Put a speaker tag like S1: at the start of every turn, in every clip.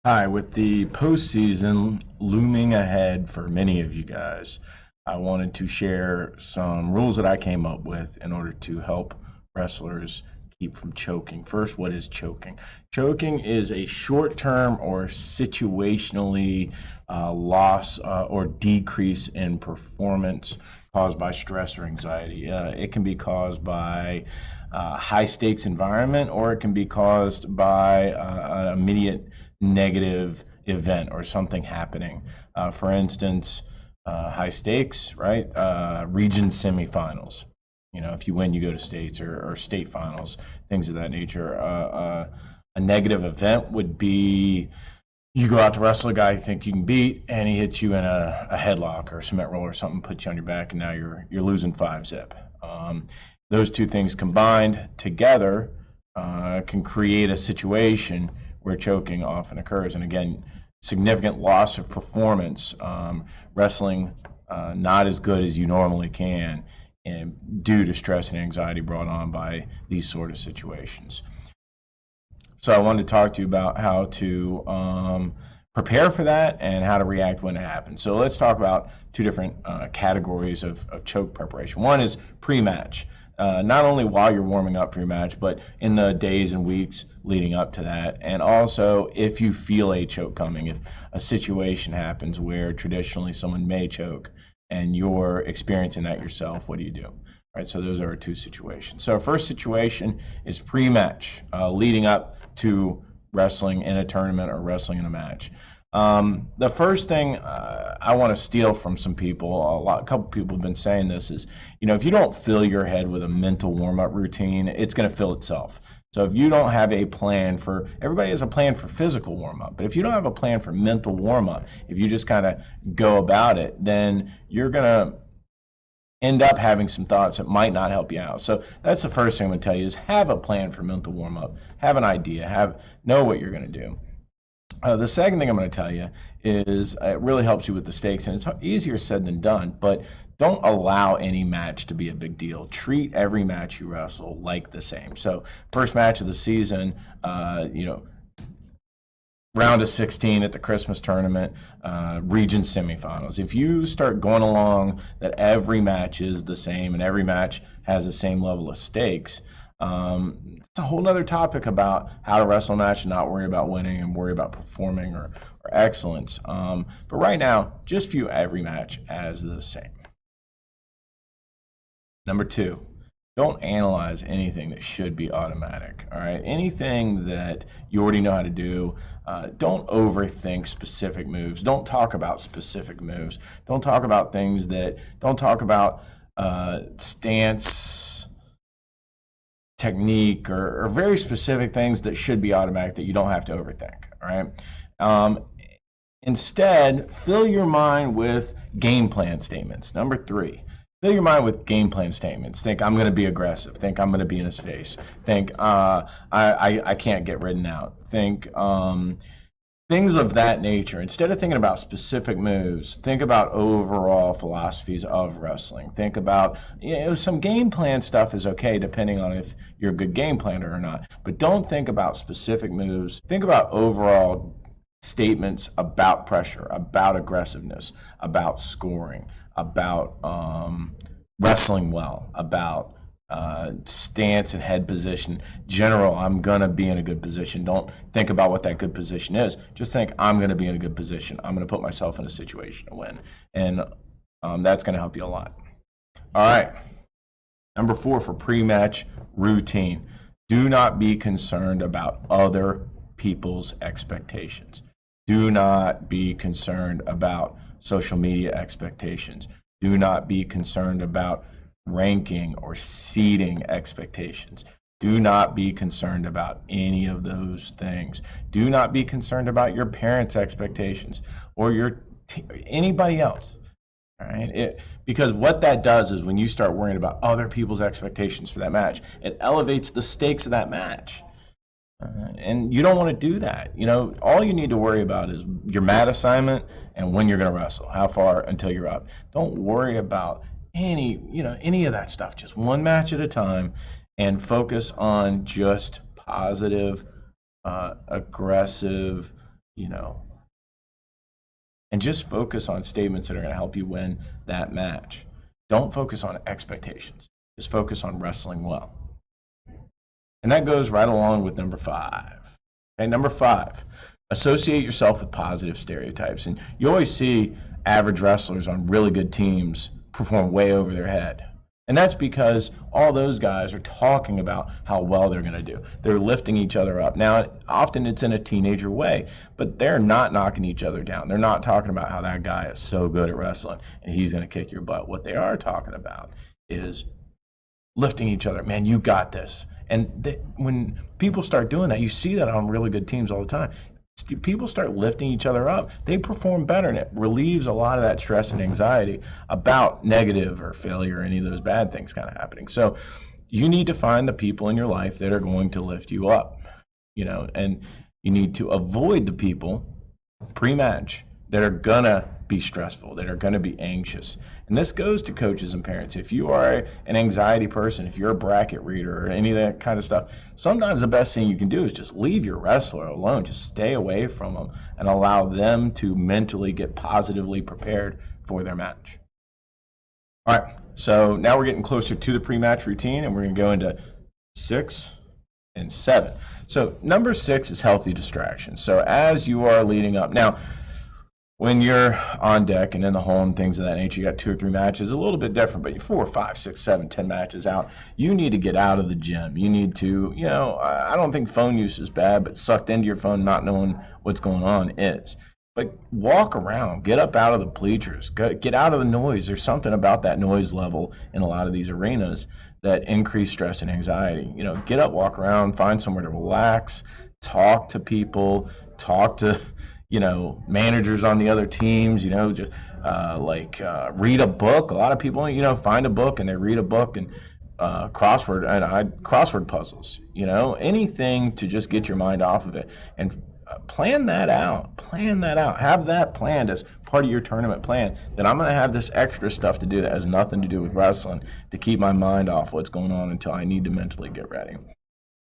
S1: Hi, with the postseason looming ahead for many of you guys, I wanted to share some rules that I came up with in order to help wrestlers keep from choking. First, what is choking? Choking is a short term or situationally loss or decrease in performance caused by stress or anxiety. It can be caused by high stakes environment, or it can be caused by an immediate negative event or something happening. For instance, high stakes, right? Region semifinals. You know, if you win, you go to states or state finals, things of that nature. A negative event would be you go out to wrestle a guy you think you can beat, and he hits you in a headlock or a cement roll or something, puts you on your back, and now you're losing 5-zip. Those two things combined together can create a situation where choking often occurs. And again, significant loss of performance, wrestling not as good as you normally can, and due to stress and anxiety brought on by these sort of situations. So I wanted to talk to you about how to prepare for that and how to react when it happens. So let's talk about two different categories of choke preparation. One is pre-match. Not only while you're warming up for your match, but in the days and weeks leading up to that. And also, if you feel a choke coming, if a situation happens where traditionally someone may choke and you're experiencing that yourself, what do you do? All right, so those are our two situations. So our first situation is pre-match, leading up to wrestling in a tournament or wrestling in a match. The first thing I want to steal from some people, a couple people have been saying this, is, you know, if you don't fill your head with a mental warm-up routine, it's going to fill itself. So if you don't have a plan for, everybody has a plan for physical warm-up, but if you don't have a plan for mental warm-up, if you just kind of go about it, then you're going to end up having some thoughts that might not help you out. So that's the first thing I'm going to tell you is have a plan for mental warm-up, have an idea, know what you're going to do. The second thing I'm going to tell you is it really helps you with the stakes, and it's easier said than done, but don't allow any match to be a big deal. Treat every match you wrestle like the same. So first match of the season, round of 16 at the Christmas tournament, region semifinals. If you start going along that every match is the same and every match has the same level of stakes, it's a whole other topic about how to wrestle a match and not worry about winning and worry about performing or excellence. But right now, just view every match as the same. Number two, don't analyze anything that should be automatic. All right, anything that you already know how to do. Don't overthink specific moves. Don't talk about specific moves. Don't talk about things that. Don't talk about stance, technique, or very specific things that should be automatic that you don't have to overthink. All right. Instead, fill your mind with game plan statements. Number three. Fill your mind with game plan statements. Think, I'm going to be aggressive. Think, I'm going to be in his face. Think, I can't get ridden out. Think, things of that nature. Instead of thinking about specific moves, think about overall philosophies of wrestling. Think about, some game plan stuff is okay depending on if you're a good game planner or not. But don't think about specific moves. Think about overall statements about pressure, about aggressiveness, about scoring, about wrestling well, about stance and head position. General, I'm going to be in a good position. Don't think about what that good position is. Just think, I'm going to be in a good position. I'm going to put myself in a situation to win. And that's going to help you a lot. All right. Number four for pre-match routine. Do not be concerned about other people's expectations. Do not be concerned about social media expectations. Do not be concerned about ranking or seeding expectations. Do not be concerned about any of those things. Do not be concerned about your parents' expectations or anybody else. All right? Because what that does is when you start worrying about other people's expectations for that match, it elevates the stakes of that match. And you don't want to do that. All you need to worry about is your mat assignment and when you're going to wrestle, how far until you're up. Don't worry about any of that stuff. Just one match at a time, and focus on just positive, aggressive, you know, and just focus on statements that are going to help you win that match. Don't focus on expectations. Just focus on wrestling well. And that goes right along with number 5. Okay, number 5, associate yourself with positive stereotypes. And you always see average wrestlers on really good teams perform way over their head. And that's because all those guys are talking about how well they're going to do. They're lifting each other up. Now, often it's in a teenager way, but they're not knocking each other down. They're not talking about how that guy is so good at wrestling and he's going to kick your butt. What they are talking about is lifting each other. Man, you got this. And when people start doing that, you see that on really good teams all the time. People start lifting each other up, they perform better, and it relieves a lot of that stress and anxiety about negative or failure or any of those bad things kind of happening. So you need to find the people in your life that are going to lift you up, and you need to avoid the people pre-match that are gonna be stressful, that are gonna be anxious. And this goes to coaches and parents. If you are an anxiety person, if you're a bracket reader or any of that kind of stuff, sometimes the best thing you can do is just leave your wrestler alone. Just stay away from them and allow them to mentally get positively prepared for their match. All right, so now we're getting closer to the pre-match routine, and we're gonna go into 6 and 7. So number 6 is healthy distractions. So as you are leading up, now, when you're on deck and in the home, things of that nature, you got 2 or 3 matches, a little bit different, but you're 4, 5, 6, 7, 10 matches out. You need to get out of the gym. You need to, I don't think phone use is bad, but sucked into your phone, not knowing what's going on is. But walk around, get up out of the bleachers, get out of the noise. There's something about that noise level in a lot of these arenas that increase stress and anxiety. Get up, walk around, find somewhere to relax, talk to people, talk to managers on the other teams, just read a book. A lot of people, find a book and they read a book and crossword puzzles, anything to just get your mind off of it and plan that out. Have that planned as part of your tournament plan, that I'm going to have this extra stuff to do that has nothing to do with wrestling to keep my mind off what's going on until I need to mentally get ready.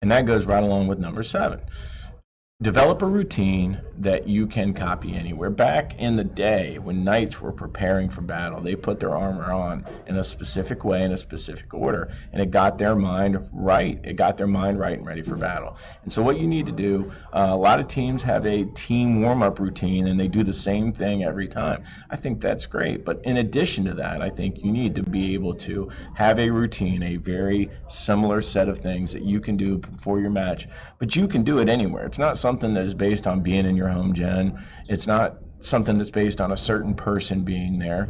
S1: And that goes right along with number 7. Develop a routine that you can copy anywhere. Back in the day, when knights were preparing for battle, they put their armor on in a specific way, in a specific order, and it got their mind right. It got their mind right and ready for battle. And so what you need to do, a lot of teams have a team warm-up routine, and they do the same thing every time. I think that's great. But in addition to that, I think you need to be able to have a routine, a very similar set of things that you can do before your match, but you can do it anywhere. It's not something that is based on being in your home gym. It's not something that's based on a certain person being there,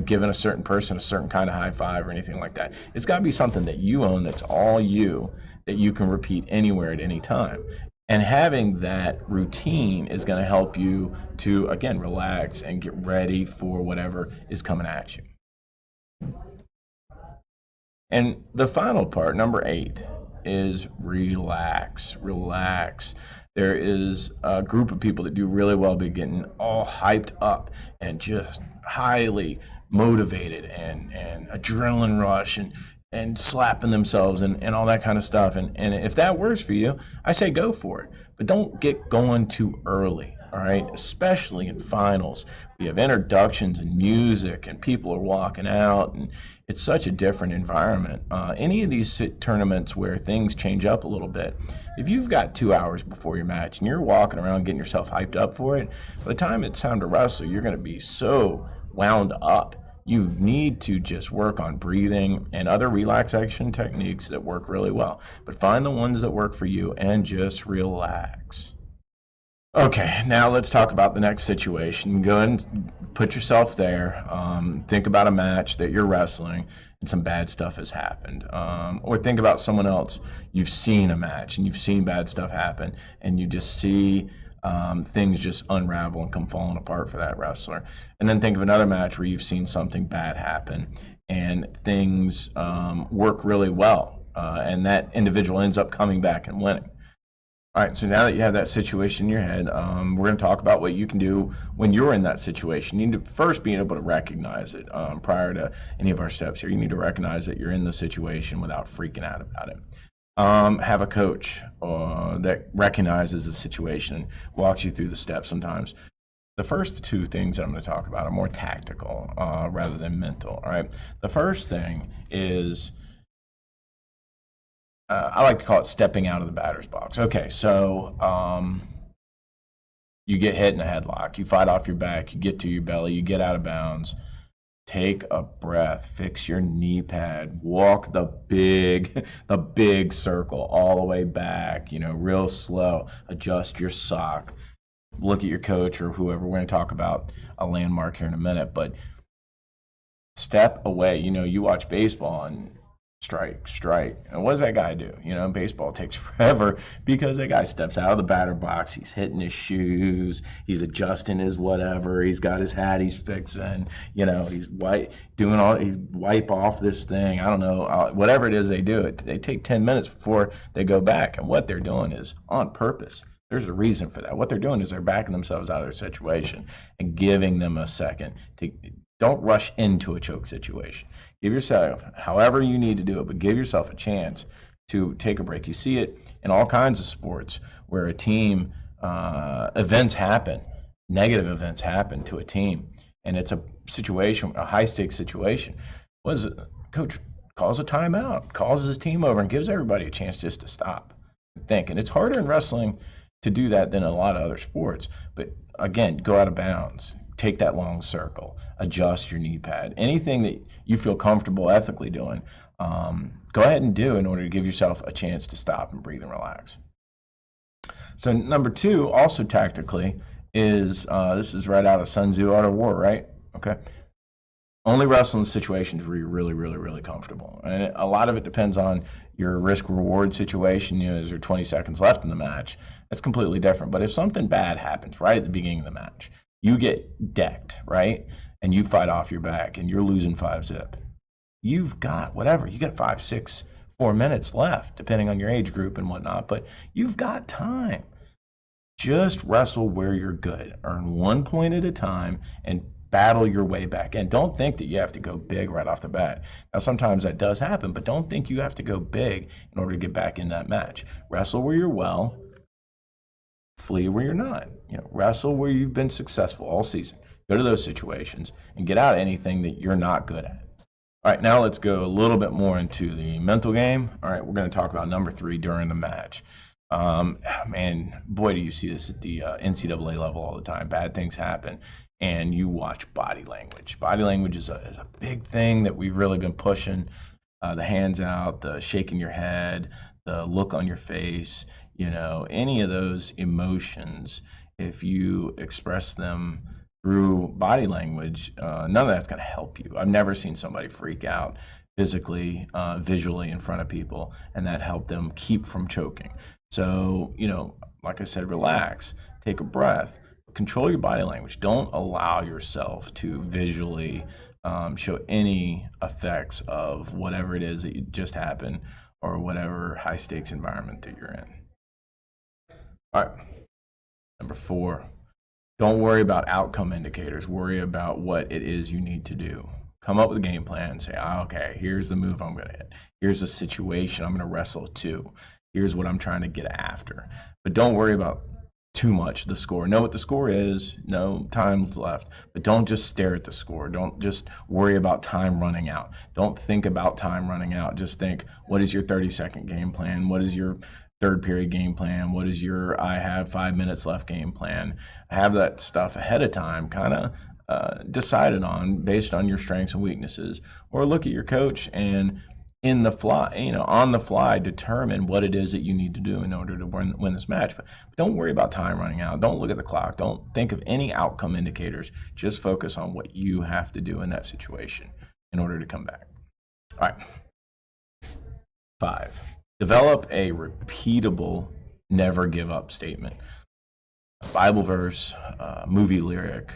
S1: giving a certain person a certain kind of high five or anything like that. It's got to be something that you own, that's all you, that you can repeat anywhere at any time. And having that routine is going to help you to, again, relax and get ready for whatever is coming at you. And the final part, number 8, is relax. There is a group of people that do really well by getting all hyped up and just highly motivated and adrenaline rush and slapping themselves and all that kind of stuff. And if that works for you, I say go for it. But don't get going too early, all right? Especially in finals. We have introductions and music and people are walking out, and it's such a different environment. Any of these tournaments where things change up a little bit, if you've got 2 hours before your match and you're walking around getting yourself hyped up for it, by the time it's time to wrestle, you're going to be so wound up. You need to just work on breathing and other relaxation techniques that work really well. But find the ones that work for you and just relax. Okay, now let's talk about the next situation. Go and put yourself there. Think about a match that you're wrestling and some bad stuff has happened. Or think about someone else. You've seen a match and you've seen bad stuff happen and you just see things just unravel and come falling apart for that wrestler. And then think of another match where you've seen something bad happen and things work really well and that individual ends up coming back and winning. All right, so now that you have that situation in your head, we're going to talk about what you can do when you're in that situation. You need to first be able to recognize it prior to any of our steps here. You need to recognize that you're in the situation without freaking out about it. Have a coach that recognizes the situation, walks you through the steps sometimes. The first two things that I'm going to talk about are more tactical rather than mental. All right. The first thing is I like to call it stepping out of the batter's box. Okay, so you get hit in a headlock, you fight off your back, you get to your belly, you get out of bounds. Take a breath, fix your knee pad, walk the big circle all the way back, real slow. Adjust your sock. Look at your coach or whoever. We're going to talk about a landmark here in a minute, but step away. You watch baseball and strike, strike. And what does that guy do? Baseball takes forever because that guy steps out of the batter box. He's hitting his shoes. He's adjusting his whatever. He's got his hat he's fixing. He's he's wipe off this thing. I don't know. Whatever it is they do, they take 10 minutes before they go back. And what they're doing is on purpose. There's a reason for that. What they're doing is they're backing themselves out of their situation and giving them a second to. Don't rush into a choke situation. Give yourself, however you need to do it, but give yourself a chance to take a break. You see it in all kinds of sports where a team, events happen, negative events happen to a team, and it's a situation, a high-stakes situation. What is it? Coach calls a timeout, calls his team over, and gives everybody a chance just to stop and think. And it's harder in wrestling to do that than a lot of other sports. But again, go out of bounds. Take that long circle, adjust your knee pad, anything that you feel comfortable ethically doing, go ahead and do in order to give yourself a chance to stop and breathe and relax. So number two, also tactically, is this is right out of Sun Tzu, Art of War, right? Okay. Only wrestle in situations where you're really, really, really comfortable. And a lot of it depends on your risk-reward situation. Is there 20 seconds left in the match? That's completely different. But if something bad happens right at the beginning of the match, you get decked, right? And you fight off your back and you're losing 5-zip. You've got whatever, you got 5, 6, 4 minutes left, depending on your age group and whatnot, but you've got time. Just wrestle where you're good. Earn 1 point at a time and battle your way back in. Don't think that you have to go big right off the bat. Now, sometimes that does happen, but don't think you have to go big in order to get back in that match. Wrestle where you're well, flee where you're not. Wrestle where you've been successful all season. Go to those situations and get out anything that you're not good at. All right, now let's go a little bit more into the mental game. All right, we're going to talk about number 3 during the match. Man, boy, do you see this at the NCAA level all the time. Bad things happen, and you watch body language. Body language is a big thing that we've really been pushing. The hands out, the shaking your head, the look on your face, any of those emotions, if you express them through body language, none of that's going to help you. I've never seen somebody freak out physically, visually in front of people, and that helped them keep from choking. So, like I said, relax, take a breath, control your body language. Don't allow yourself to visually show any effects of whatever it is that just happened or whatever high stakes environment that you're in. All right, number 4, don't worry about outcome indicators. Worry about what it is you need to do. Come up with a game plan and say, okay, here's the move I'm going to hit. Here's the situation I'm going to wrestle to. Here's what I'm trying to get after. But don't worry about too much the score. Know what the score is. No time's left. But don't just stare at the score. Don't just worry about time running out. Don't think about time running out. Just think, what is your 30-second game plan? What is your third period game plan? What is your I have 5 minutes left game plan? Have that stuff ahead of time, kind of decided on based on your strengths and weaknesses, or look at your coach and on the fly, determine what it is that you need to do in order to win this match. But don't worry about time running out. Don't look at the clock. Don't think of any outcome indicators. Just focus on what you have to do in that situation in order to come back. All right. 5, develop a repeatable, never give up statement. A Bible verse, movie lyric,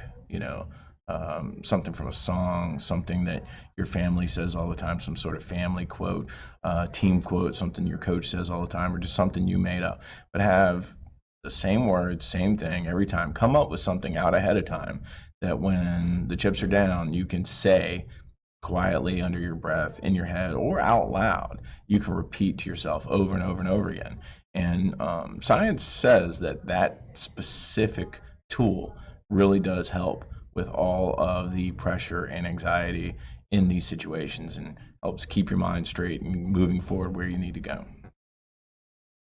S1: something from a song, something that your family says all the time, some sort of family quote, team quote, something your coach says all the time, or just something you made up. But have the same words, same thing every time. Come up with something out ahead of time that when the chips are down, you can say quietly under your breath in your head or out loud. You can repeat to yourself over and over and over again. And science says that that specific tool really does help with all of the pressure and anxiety in these situations and helps keep your mind straight and moving forward where you need to go.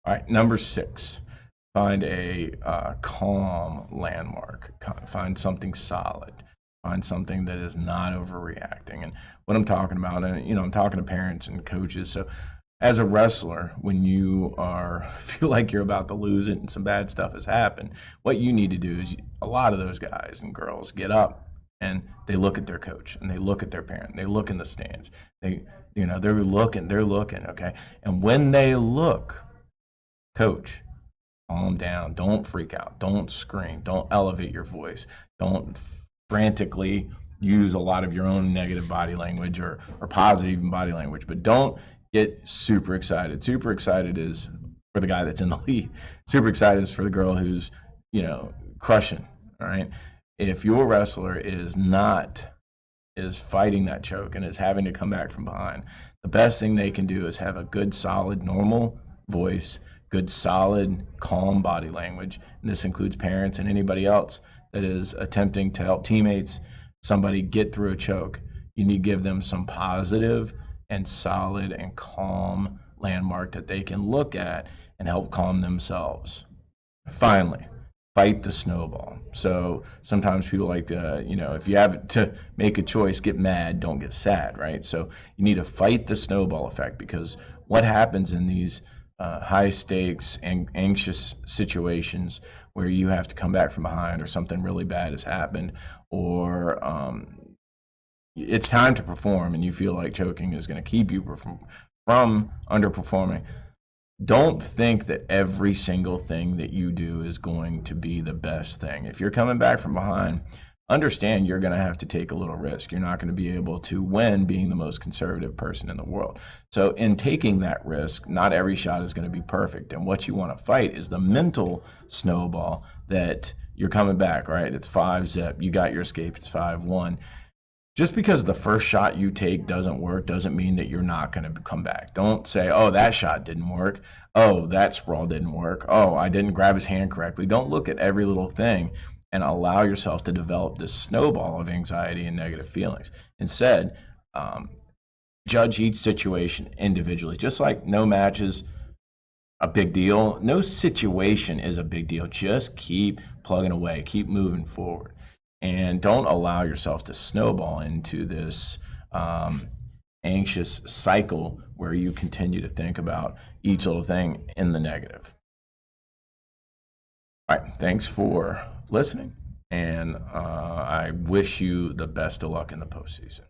S1: All right, number 6, find a calm landmark. Find something solid. Find something that is not overreacting. And what I'm talking about, and I'm talking to parents and coaches. So, as a wrestler, when you feel like you're about to lose it and some bad stuff has happened, what you need to do is a lot of those guys and girls get up and they look at their coach and they look at their parent. They look in the stands. They're looking. Okay, and when they look, coach, calm down. Don't freak out. Don't scream. Don't elevate your voice. Don't frantically use a lot of your own negative body language or positive body language, but don't get super excited. Super excited is for the guy that's in the lead. Super excited is for the girl who's, crushing. All right. If your wrestler is fighting that choke and is having to come back from behind, the best thing they can do is have a good, solid, normal voice, good, solid, calm body language. And this includes parents and anybody else that is attempting to help teammates, somebody get through a choke. You need to give them some positive and solid and calm landmark that they can look at and help calm themselves. Finally, fight the snowball. So sometimes people like, if you have to make a choice, get mad, don't get sad, right? So you need to fight the snowball effect, because what happens in these high stakes and anxious situations where you have to come back from behind or something really bad has happened, or it's time to perform and you feel like choking is going to keep you from underperforming. Don't think that every single thing that you do is going to be the best thing. If you're coming back from behind, understand you're going to have to take a little risk. You're not going to be able to win being the most conservative person in the world. So in taking that risk, not every shot is going to be perfect. And what you want to fight is the mental snowball that you're coming back, right? It's 5-zip. You got your escape. It's 5-1. Just because the first shot you take doesn't work doesn't mean that you're not going to come back. Don't say, oh, that shot didn't work. Oh, that sprawl didn't work. Oh, I didn't grab his hand correctly. Don't look at every little thing and allow yourself to develop this snowball of anxiety and negative feelings. Instead, judge each situation individually. Just like no match is a big deal, no situation is a big deal. Just keep plugging away, keep moving forward. And don't allow yourself to snowball into this anxious cycle where you continue to think about each little thing in the negative. All right, thanks for listening, and I wish you the best of luck in the postseason.